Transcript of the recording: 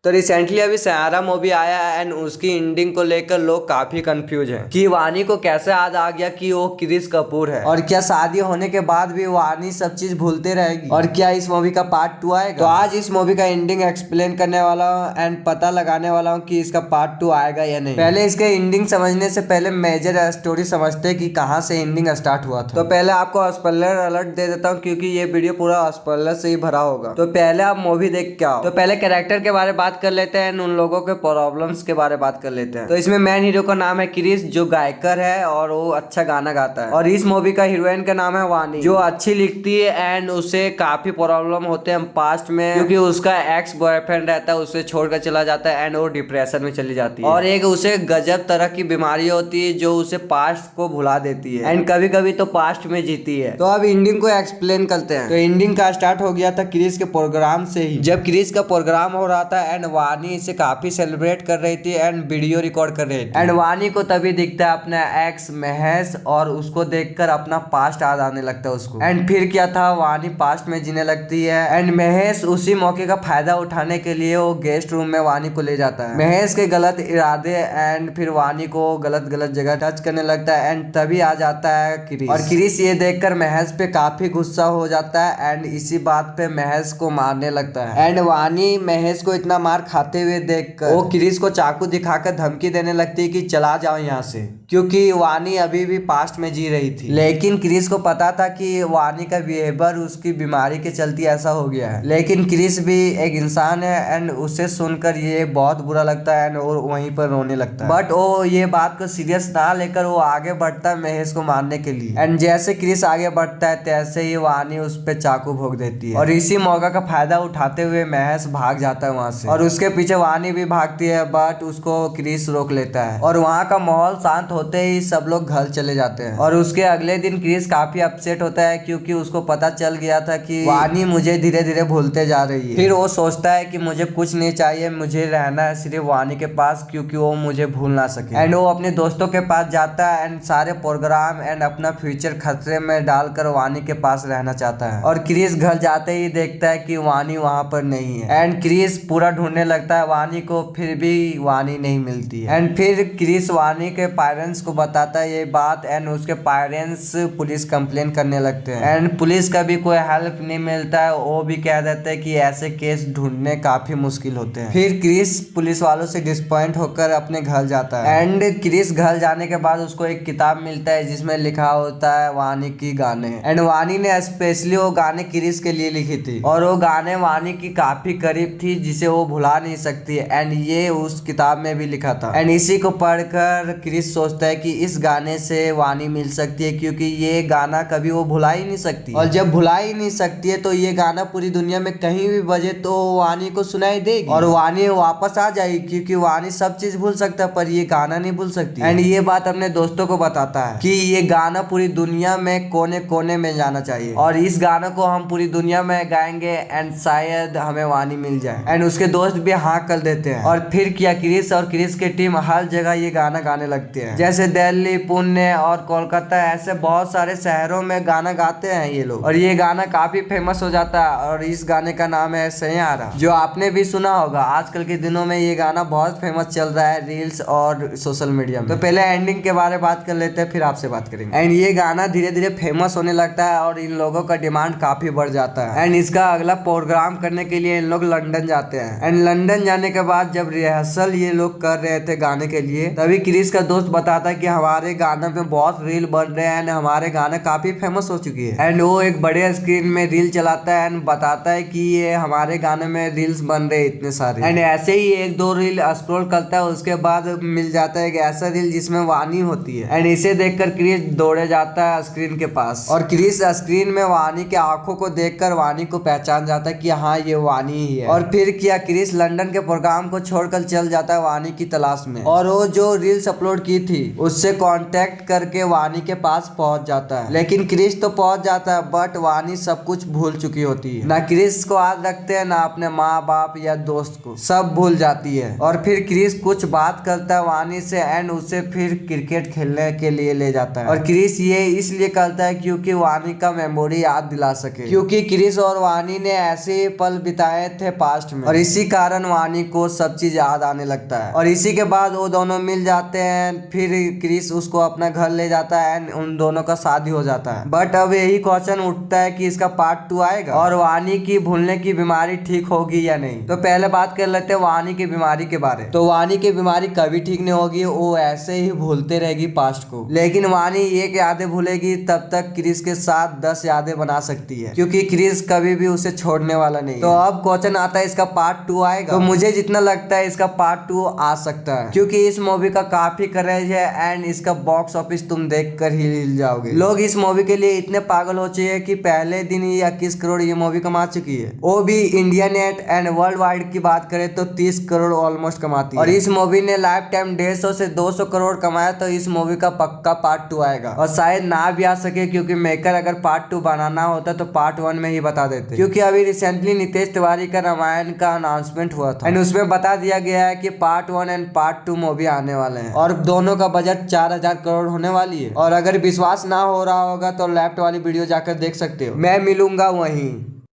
तो रिसेंटली अभी सयारा मूवी आया है एंड उसकी एंडिंग को लेकर लोग काफी कंफ्यूज हैं कि वानी को कैसे याद आ गया कि वो क्रिस कपूर है, और क्या शादी होने के बाद भी वानी सब चीज भूलते रहेगी, और क्या इस मूवी का पार्ट 2 आएगा। तो आज इस मूवी का एंडिंग एक्सप्लेन करने वाला हूँ एंड पता लगाने वाला हूँ कि इसका पार्ट 2 आएगा या नहीं। पहले इसके एंडिंग समझने से पहले मेजर स्टोरी समझते कि कहाँ से एंडिंग स्टार्ट हुआ था। तो पहले आपको स्पॉइलर अलर्ट दे देता हूँ क्योंकि ये वीडियो पूरा स्पॉइलर से ही भरा होगा। तो पहले आप मूवी देख के आओ। तो पहले कैरेक्टर के बारे में बात कर लेते हैं, उन लोगों के प्रॉब्लम्स के बारे में बात कर लेते हैं। तो इसमें मेन हीरो का नाम है क्रिस, जो गायकर है और वो अच्छा गाना गाता है। और इस मूवी का हीरोइन का नाम है वानी, जो अच्छी लिखती है एंड उसे काफी प्रॉब्लम होते हैं पास्ट में, क्योंकि उसका एक्स बॉयफ्रेंड रहता है, उसे छोड़कर चला जाता है एंड वो डिप्रेशन में चली जाती है। और एक उसे गजब तरह की बीमारी होती है जो उसे पास्ट को भुला देती है एंड कभी कभी तो पास्ट में जीती है। तो अब एंडिंग को एक्सप्लेन करते हैं। तो एंडिंग का स्टार्ट हो गया था क्रिस के प्रोग्राम से ही, जब क्रिस का प्रोग्राम हो रहा था एंड वानी इसे काफी सेलिब्रेट कर रही थी एंड वीडियो रिकॉर्ड कर रही थी। एंड वानी को तभी दिखता है अपना एक्स महेश, और उसको देखकर अपना पास्ट याद आने लगता है उसको। एंड फिर क्या था, वानी पास्ट में जीने लगती है एंड महेश उसी मौके का फायदा उठाने के लिए वो गेस्ट रूम में वानी को ले जाता है। महेश के गलत इरादे एंड फिर वानी को गलत गलत जगह टच करने लगता है एंड तभी आ जाता है क्रिस। और क्रिस ये देखकर महेश पे काफी गुस्सा हो जाता है एंड इसी बात पे महेश को मारने लगता है। एंड वानी महेश को इतना मार खाते हुए देखकर वो क्रिस को चाकू दिखाकर धमकी देने लगती है कि चला जाओ यहाँ से, क्योंकि वानी अभी भी पास्ट में जी रही थी। लेकिन क्रिस को पता था कि वानी का बिहेवियर उसकी बीमारी के चलते ऐसा हो गया है। लेकिन क्रिस भी एक इंसान है एंड उसे सुनकर ये बहुत बुरा लगता है एंड वो वहीं पर रोने लगता है। बट वो ये बात को सीरियस ना लेकर वो आगे बढ़ता है महेश को मारने के लिए। एंड जैसे क्रिस आगे बढ़ता है तैसे ही वानी उस पे चाकू भोंक देती है, और इसी मौका का फायदा उठाते हुए महेश भाग जाता है वहां से, और उसके पीछे वानी भी भागती है बट उसको क्रिस रोक लेता है। और वहाँ का माहौल शांत होते ही सब लोग घर चले जाते हैं। और उसके अगले दिन क्रिस काफी अपसेट होता है क्योंकि उसको पता चल गया था कि वानी मुझे धीरे धीरे भूलते जा रही है। फिर वो सोचता है कि मुझे कुछ नहीं चाहिए, मुझे रहना है सिर्फ वानी के पास क्योंकि वो मुझे भूल ना सके। एंड वो अपने दोस्तों के पास जाता है एंड सारे प्रोग्राम एंड अपना फ्यूचर खतरे में डालकर वानी के पास रहना चाहता है। और क्रिस घर जाते ही देखता है कि वानी वहां पर नहीं है एंड क्रिस पूरा ढूंढने लगता है वानी को, फिर भी वानी नहीं मिलती है। एंड फिर क्रिस वानी के पेरेंट्स को बताता है ये बात एंड उसके पेरेंट्स पुलिस कंप्लेन करने लगते हैं एंड पुलिस का भी कोई हेल्प नहीं मिलता है। वो भी कह देते हैं कि ऐसे केस ढूंढने काफी मुश्किल होते हैं। फिर क्रिस पुलिस वालों से डिसपॉइंट होकर अपने घर जाता है एंड क्रिस घर जाने के बाद उसको एक किताब मिलता है जिसमें लिखा होता है वानी की गाने। एंड वानी ने स्पेशली वो गाने क्रिस के लिए लिखी थी और वो गाने वानी की काफी करीब थी जिसे वो भुला नहीं सकती एंड ये उस किताब में भी लिखा था। एंड इसी को पढ़कर क्रिस सोचता है कि इस गाने से वानी मिल सकती है क्योंकि ये गाना कभी वो भुला ही नहीं सकती, और जब भुला ही नहीं सकती है तो ये गाना पूरी दुनिया में कहीं भी बजे तो वानी को सुनाई देगी और वानी वापस आ जाएगी, क्योंकि वानी सब चीज भूल सकता है पर ये गाना नहीं भूल सकती। एंड ये बात अपने दोस्तों को बताता है कि ये गाना पूरी दुनिया में कोने कोने में जाना चाहिए और इस गाना को हम पूरी दुनिया में गाएंगे एंड शायद हमें वानी मिल जाए। एंड उसके दोस्त भी हाँ कर देते हैं। और फिर क्या, क्रिस और क्रिस की टीम हर जगह ये गाना गाने लगते हैं, जैसे दिल्ली, पुणे और कोलकाता, ऐसे बहुत सारे शहरों में गाना गाते हैं ये लोग, और ये गाना काफी फेमस हो जाता है। और इस गाने का नाम है सैयारा, जो आपने भी सुना होगा। आजकल के दिनों में ये गाना बहुत फेमस चल रहा है रील्स और सोशल मीडिया में। तो पहले एंडिंग के बारे में बात कर लेते हैं, फिर आपसे बात करेंगे। एंड ये गाना धीरे धीरे फेमस होने लगता है और इन लोगों का डिमांड काफी बढ़ जाता है एंड इसका अगला प्रोग्राम करने के लिए इन लोग लंदन जाते हैं। एंड लंदन जाने के बाद जब रिहर्सल ये लोग कर रहे थे गाने के लिए, तभी क्रिस का दोस्त बताता है कि हमारे गाने में बहुत रील बन रहे हैं एंड हमारे गाने काफी फेमस हो चुकी है। एंड वो एक बड़े स्क्रीन में रील चलाता है एंड बताता है कि ये हमारे गाने में रील्स बन रहे इतने सारे। एंड ऐसे ही एक दो रील स्क्रॉल करता है, उसके बाद मिल जाता है एक ऐसा रील जिसमें वानी होती है एंड इसे देखकर क्रिस दौड़े जाता है स्क्रीन के पास, और क्रिस स्क्रीन में वानी के आंखों को देखकर वानी को पहचान जाता है कि हाँ ये वानी ही है। और फिर क्या, क्रिस लंदन के प्रोग्राम को छोड़कर चल जाता है वानी की तलाश में, और वो जो रील्स अपलोड की थी उससे कांटेक्ट करके वानी के पास पहुंच जाता है। लेकिन क्रिस तो पहुंच जाता है बट वानी सब कुछ भूल चुकी होती है, ना क्रिस को याद रखते हैं ना अपने माँ बाप या दोस्त को, सब भूल जाती है। और फिर क्रिस कुछ बात करता है वानी से एंड उसे फिर क्रिकेट खेलने के लिए ले जाता है। और क्रिस ये इसलिए करता है क्योंकि वानी का मेमोरी याद दिला सके, क्योंकि क्रिस और वानी ने ऐसे पल बिताए थे पास्ट में, और इसी कारण वानी को सब चीज याद आने लगता है और इसी के बाद वो दोनों मिल जाते हैं। फिर क्रिस उसको अपना घर ले जाता है एंड उन दोनों का शादी हो जाता है। बट अब यही क्वेश्चन उठता है कि इसका पार्ट 2 आएगा और वानी की भूलने की बीमारी ठीक होगी या नहीं। तो पहले बात कर लेते हैं वानी की बीमारी के बारे में। तो वानी की बीमारी कभी ठीक नहीं होगी, वो ऐसे ही भूलते रहेगी पास्ट को। लेकिन वानी एक यादें भूलेगी तब तक क्रिस के साथ 10 यादें बना सकती है, क्योंकि क्रिस कभी भी उसे छोड़ने वाला नहीं। तो अब क्वेश्चन आता है इसका पार्ट 2 आएगा। तो मुझे जितना लगता है इसका पार्ट 2 आ सकता है, क्योंकि इस मूवी का काफी क्रेज है एंड इसका बॉक्स ऑफिस तुम देख कर ही हिल जाओगे। लोग इस मूवी के लिए इतने पागल हो चुके हैं कि पहले दिन ही 21 करोड़ ये मूवी कमा चुकी है। वो भी India net and world wide की बात करें तो 30 करोड़ ऑलमोस्ट कमाती है। और इस मूवी ने लाइफ टाइम 150 से 200 करोड़ कमाया। तो इस मूवी का पक्का पार्ट 2 आएगा और शायद ना भी आ सके, क्योंकि मेकर अगर पार्ट 2 बनाना होता तो पार्ट 1 में ही बता देते। क्योंकि अभी रिसेंटली नितेश तिवारी का रामायण का अनाउंसमेंट हुआ था एंड उसमें बता दिया गया है कि पार्ट 1 एंड पार्ट 2 मूवी आने वाले हैं और दोनों का बजट 4000 करोड़ होने वाली है। और अगर विश्वास ना हो रहा होगा तो लेफ्ट वाली वीडियो जाकर देख सकते हो, मैं मिलूंगा वहीं।